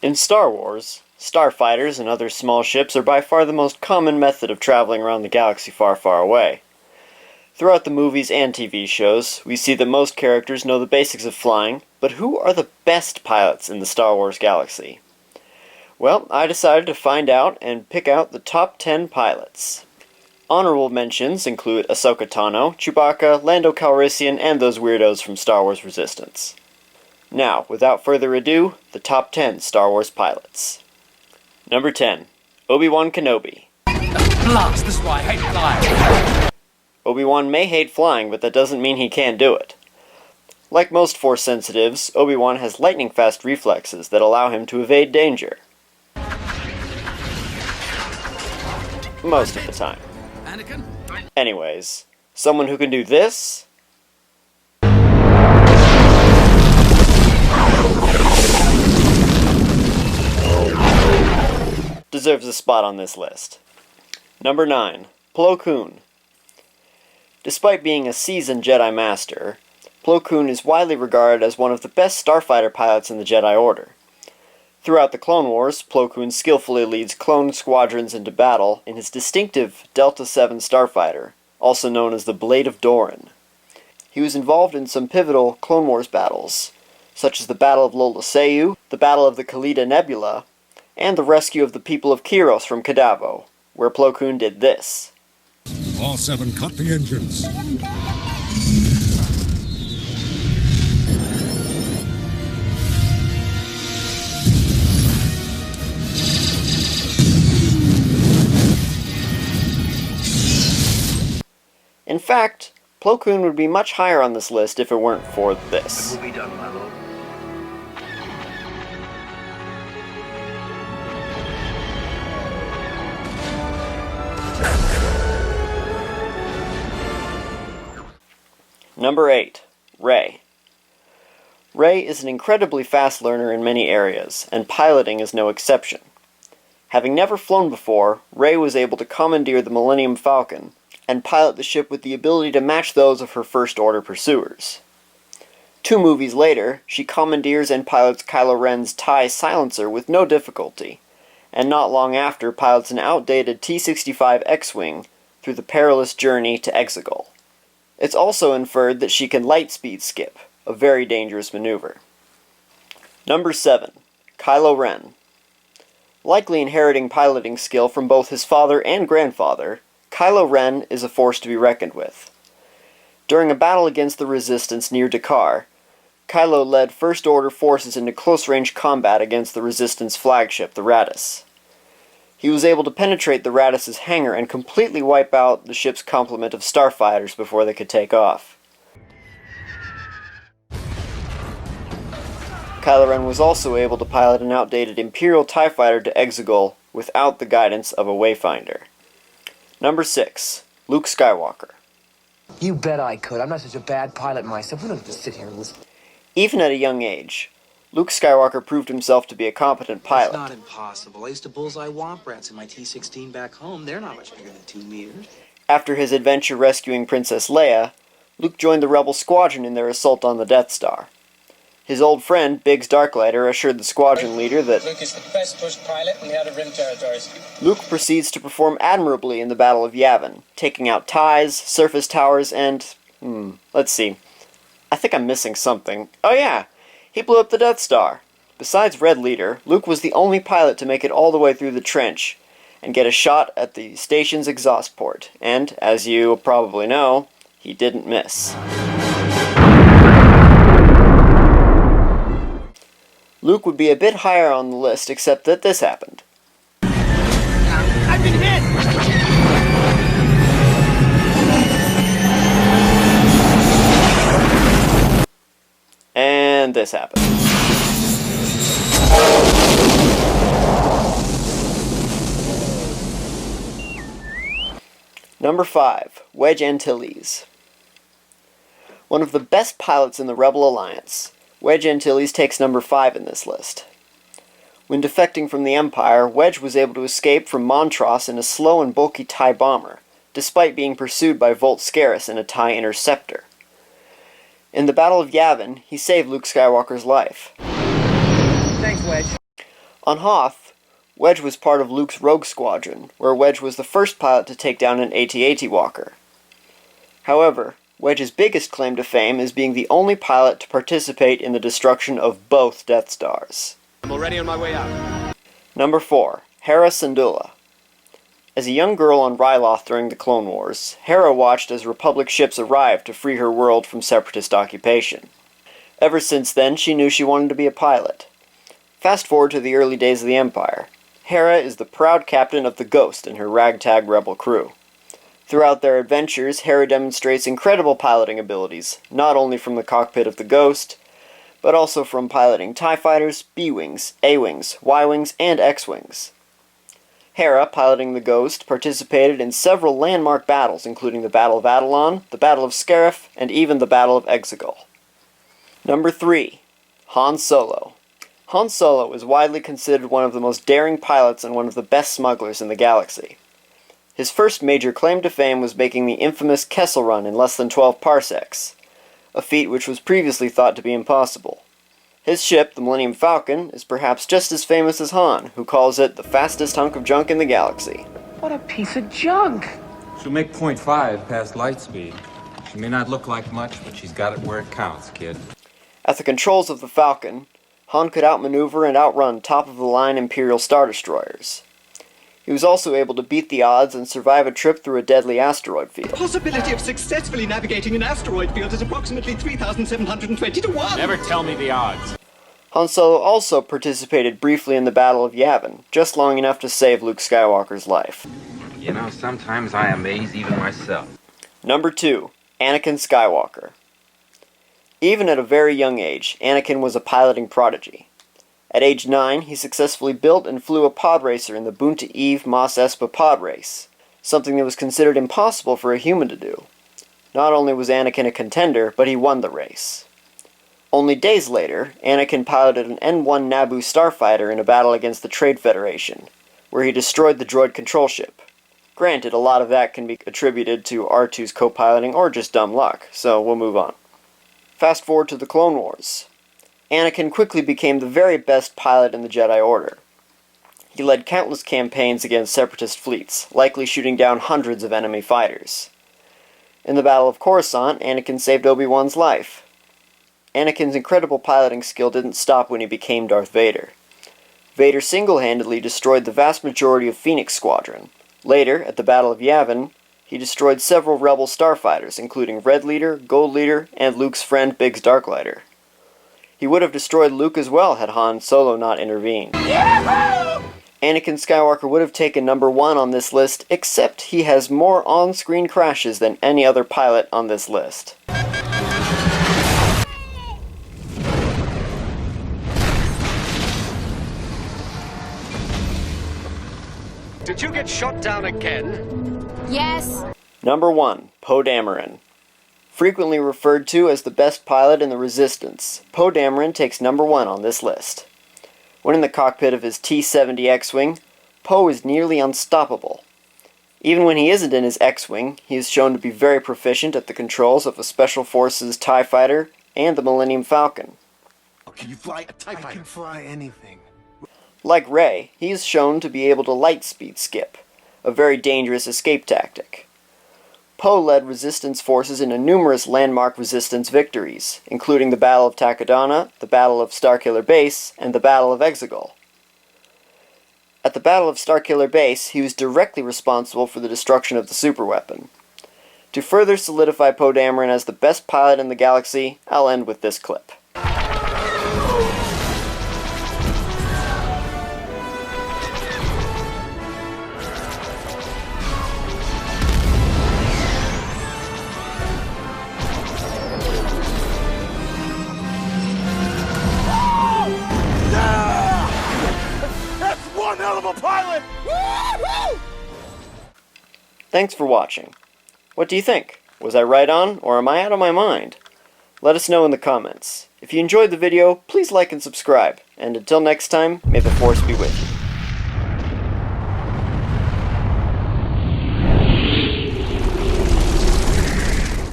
In Star Wars, starfighters and other small ships are by far the most common method of traveling around the galaxy far, far away. Throughout the movies and TV shows, we see that most characters know the basics of flying, but who are the best pilots in the Star Wars galaxy? Well, I decided to find out and pick out the top 10 pilots. Honorable mentions include Ahsoka Tano, Chewbacca, Lando Calrissian, and those weirdos from Star Wars Resistance. Now, without further ado, the top 10 Star Wars pilots. Number 10. Obi-Wan Kenobi. Blast! This is why I hate flying! Obi-Wan may hate flying, but that doesn't mean he can't do it. Like most Force sensitives, Obi-Wan has lightning-fast reflexes that allow him to evade danger. Most of the time. Anakin? Anyways, someone who can do this? Deserves a spot on this list. Number 9. Plokun. Despite being a seasoned Jedi Master, Plokun is widely regarded as one of the best starfighter pilots in the Jedi Order. Throughout the Clone Wars, Plokun skillfully leads clone squadrons into battle in his distinctive Delta-7 starfighter, also known as the Blade of Doran. He was involved in some pivotal Clone Wars battles, such as the Battle of Lola Seiyu, the Battle of the Khalida Nebula, and the rescue of the people of Kiros from Kadavo, where Plokun did this. All 7, cut the engines. In fact, Plokun would be much higher on this list if it weren't for this. It will be done, my lord. Number 8. Rey. Rey is an incredibly fast learner in many areas, and piloting is no exception. Having never flown before, Rey was able to commandeer the Millennium Falcon, and pilot the ship with the ability to match those of her First Order pursuers. 2 movies later, she commandeers and pilots Kylo Ren's TIE silencer with no difficulty, and not long after pilots an outdated T-65 X-Wing through the perilous journey to Exegol. It's also inferred that she can lightspeed skip, a very dangerous maneuver. Number 7. Kylo Ren. Likely inheriting piloting skill from both his father and grandfather, Kylo Ren is a force to be reckoned with. During a battle against the Resistance near Dakar, Kylo led First Order forces into close-range combat against the Resistance flagship, the Raddus. He was able to penetrate the Raddus's hangar and completely wipe out the ship's complement of starfighters before they could take off. Kylo Ren was also able to pilot an outdated Imperial TIE fighter to Exegol without the guidance of a wayfinder. Number 6. Luke Skywalker. You bet I could. I'm not such a bad pilot myself. We don't have to sit here and listen. Even at a young age, Luke Skywalker proved himself to be a competent pilot. It's not impossible. I used to bullseye womp rats in my T-16 back home. They're not much bigger than 2 meters. After his adventure rescuing Princess Leia, Luke joined the Rebel Squadron in their assault on the Death Star. His old friend, Biggs Darklighter, assured the squadron leader that Luke is the best bush pilot in the Outer Rim territories. Luke proceeds to perform admirably in the Battle of Yavin, taking out TIEs, surface towers, and... let's see. I think I'm missing something. Oh yeah! He blew up the Death Star. Besides Red Leader, Luke was the only pilot to make it all the way through the trench and get a shot at the station's exhaust port, and, as you probably know, he didn't miss. Luke would be a bit higher on the list, except that this happened. I've been hit! And this happened. Number 5. Wedge Antilles. One of the best pilots in the Rebel Alliance, Wedge Antilles takes number 5 in this list. When defecting from the Empire, Wedge was able to escape from Montross in a slow and bulky TIE bomber, despite being pursued by Volt Scarus in a TIE interceptor. In the Battle of Yavin, he saved Luke Skywalker's life. Thanks, Wedge. On Hoth, Wedge was part of Luke's Rogue Squadron, where Wedge was the first pilot to take down an AT-AT Walker. However, Wedge's biggest claim to fame is being the only pilot to participate in the destruction of both Death Stars. I'm already on my way out. Number 4. Hara Syndulla. As a young girl on Ryloth during the Clone Wars, Hera watched as Republic ships arrived to free her world from Separatist occupation. Ever since then, she knew she wanted to be a pilot. Fast forward to the early days of the Empire. Hera is the proud captain of the Ghost and her ragtag rebel crew. Throughout their adventures, Hera demonstrates incredible piloting abilities, not only from the cockpit of the Ghost, but also from piloting TIE fighters, B-Wings, A-Wings, Y-Wings, and X-Wings. Hera, piloting the Ghost, participated in several landmark battles, including the Battle of Atollon, the Battle of Scarif, and even the Battle of Exegol. Number 3. Han Solo. Han Solo is widely considered one of the most daring pilots and one of the best smugglers in the galaxy. His first major claim to fame was making the infamous Kessel Run in less than 12 parsecs, a feat which was previously thought to be impossible. His ship, the Millennium Falcon, is perhaps just as famous as Han, who calls it the fastest hunk of junk in the galaxy. What a piece of junk! She'll make 0.5 past light speed. She may not look like much, but she's got it where it counts, kid. At the controls of the Falcon, Han could outmaneuver and outrun top-of-the-line Imperial Star Destroyers. He was also able to beat the odds and survive a trip through a deadly asteroid field. Possibility of successfully navigating an asteroid field is approximately 3,720 to 1. Never tell me the odds. Han Solo also participated briefly in the Battle of Yavin, just long enough to save Luke Skywalker's life. You know, sometimes I amaze even myself. Number 2. Anakin Skywalker. Even at a very young age, Anakin was a piloting prodigy. At age 9, he successfully built and flew a pod racer in the Boonta Eve Mos Espa pod race, something that was considered impossible for a human to do. Not only was Anakin a contender, but he won the race. Only days later, Anakin piloted an N-1 Naboo starfighter in a battle against the Trade Federation, where he destroyed the droid control ship. Granted, a lot of that can be attributed to R2's co-piloting or just dumb luck, so we'll move on. Fast forward to the Clone Wars. Anakin quickly became the very best pilot in the Jedi Order. He led countless campaigns against Separatist fleets, likely shooting down hundreds of enemy fighters. In the Battle of Coruscant, Anakin saved ObiWan's life. Anakin's incredible piloting skill didn't stop when he became Darth Vader. Vader single-handedly destroyed the vast majority of Phoenix Squadron. Later, at the Battle of Yavin, he destroyed several rebel starfighters, including Red Leader, Gold Leader, and Luke's friend Biggs Darklighter. He would have destroyed Luke as well had Han Solo not intervened. Yahoo! Anakin Skywalker would have taken number 1 on this list, except he has more on-screen crashes than any other pilot on this list. Did you get shot down again? Yes. Number 1. Poe Dameron. Frequently referred to as the best pilot in the Resistance, Poe Dameron takes number 1 on this list. When in the cockpit of his T-70 X-Wing, Poe is nearly unstoppable. Even when he isn't in his X-Wing, he is shown to be very proficient at the controls of a Special Forces TIE Fighter and the Millennium Falcon. Can you fly a TIE fighter? I can fly anything. Like Rey, he is shown to be able to light-speed skip, a very dangerous escape tactic. Poe led Resistance forces into numerous landmark Resistance victories, including the Battle of Takodana, the Battle of Starkiller Base, and the Battle of Exegol. At the Battle of Starkiller Base, he was directly responsible for the destruction of the superweapon. To further solidify Poe Dameron as the best pilot in the galaxy, I'll end with this clip. One hell of a pilot! Woo-hoo! Thanks for watching. What do you think? Was I right on, or am I out of my mind? Let us know in the comments. If you enjoyed the video, please like and subscribe, and until next time, may the Force be with you.